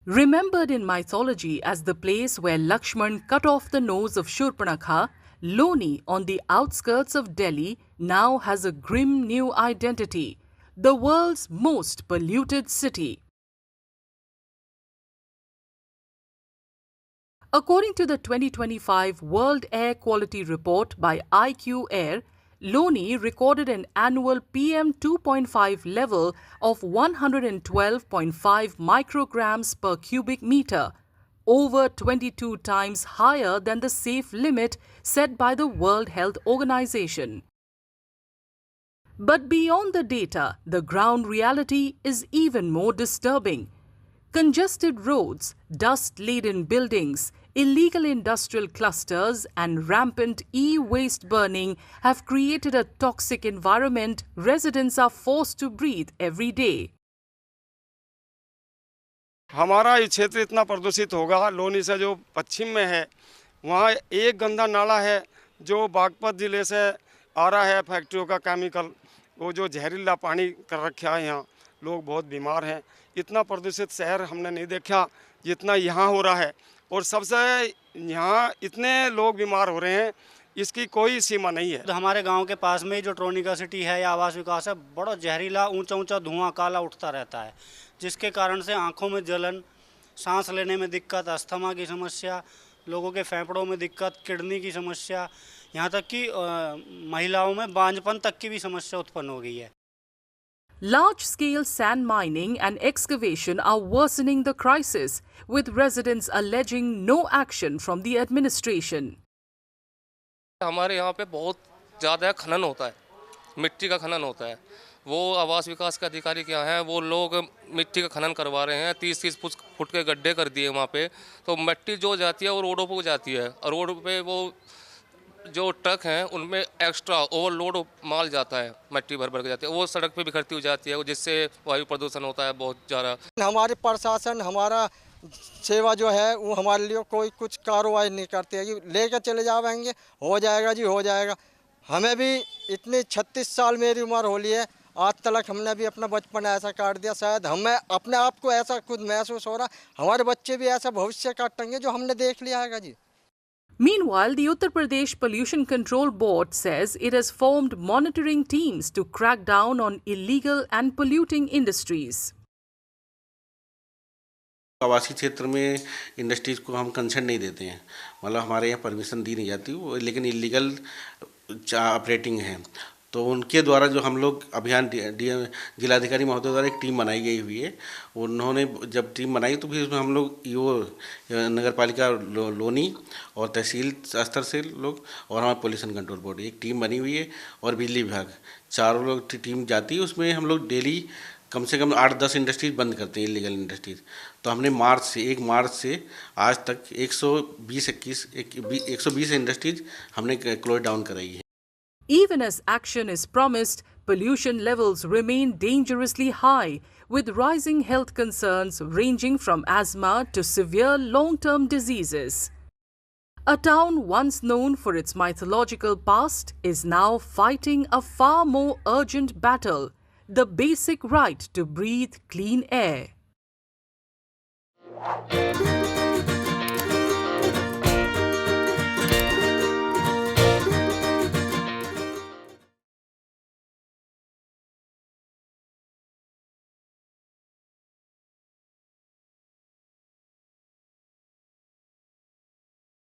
Remembered in mythology as the place where Lakshman cut off the nose of Shurpanakha, Loni on the outskirts of Delhi now has a grim new identity, the world's most polluted city. According to the 2025 World Air Quality Report by IQ Air, Loni recorded an annual PM 2.5 level of 112.5 micrograms per cubic meter, over 22 times higher than the safe limit set by the World Health Organization. But beyond the data, the ground reality is even more disturbing. Congested roads, dust-laden buildings, illegal industrial clusters and rampant e-waste burning have created a toxic environment residents are forced to breathe every day. हमारा ये क्षेत्र इतना प्रदूषित होगा, लोनी से जो पश्चिम में है वहाँ एक गंदा नाला है जो बागपत जिले से आ रहा है, फैक्ट्रियों का केमिकल, वो जो जहरीला पानी कर रखा है। यहाँ लोग बहुत बीमार हैं। इतना प्रदूषित शहर हमने नहीं देखा जितना यहाँ हो रहा है, और सबसे यहाँ इतने लोग बीमार हो रहे हैं, इसकी कोई सीमा नहीं है। हमारे गांव के पास में जो ट्रोनिका सिटी है या आवास विकास है, बड़ा जहरीला ऊंचा ऊंचा धुआं काला उठता रहता है, जिसके कारण से आंखों में जलन, सांस लेने में दिक्कत, अस्थमा की समस्या, लोगों के फेफड़ों में दिक्कत, किडनी की समस्या, यहाँ तक कि महिलाओं में बांझपन तक की भी समस्या उत्पन्न हो गई है। Large-scale sand mining and excavation are worsening the crisis, with residents alleging no action from the administration. हमारे यहाँ पे बहुत ज़्यादा खनन होता है, मिट्टी का खनन होता है। वो आवास विकास के अधिकारी क्या हैं, वो लोग मिट्टी का खनन करवा रहे हैं। 30-30 फुट के गड्ढे कर दिए वहाँ पे, तो मिट्टी जो जाती है वो रोडों पे जाती है, और रोड पे वो जो ट्रक हैं उनमें एक्स्ट्रा ओवरलोड माल जाता है, मिट्टी भर भर के जाती है, वो सड़क पे बिखरती हो जाती है, जिससे वायु प्रदूषण होता है बहुत ज़्यादा। हमारे प्रशासन, हमारा सेवा जो है वो हमारे लिए कोई कुछ कार्रवाई नहीं करती है कि लेकर चले जाएंगे, हो जाएगा जी हो जाएगा। हमें भी इतनी 36 साल मेरी उम्र हो ली है, आज तक हमने भी अपना बचपन ऐसा काट दिया। शायद हमें अपने आप को ऐसा खुद महसूस हो रहा, हमारे बच्चे भी ऐसा भविष्य काटेंगे जो हमने देख लिया है जी। Meanwhile, the Uttar Pradesh Pollution Control Board says it has formed monitoring teams to crack down on illegal and polluting industries. आवासीय क्षेत्र में इंडस्ट्रीज़ को हम कंसेंट नहीं देते हैं, मतलब हमारे यहाँ परमिशन दी नहीं जाती, वो लेकिन इलीगल ऑपरेटिंग है। तो उनके द्वारा जो हम लोग अभियान जिलाधिकारी महोदय द्वारा एक टीम बनाई गई हुई है। उन्होंने जब टीम बनाई तो फिर उसमें हम लोग नगर पालिका लोनी और तहसील स्तर से लोग और हमारे पोल्यूशन कंट्रोल बोर्ड एक टीम बनी हुई है, और बिजली विभाग, चारों लोग टीम जाती है। उसमें हम लोग डेली कम से कम 8-10 इंडस्ट्रीज बंद करते हैं, इलीगल इंडस्ट्रीज। तो हमने 1 मार्च से आज तक 120 इंडस्ट्रीज हमने क्लोज डाउन कराई है। Even as action is promised, pollution levels remain dangerously high, with rising health concerns ranging from asthma to severe long-term diseases. A town once known for its mythological past is now fighting a far more urgent battle, the basic right to breathe clean air.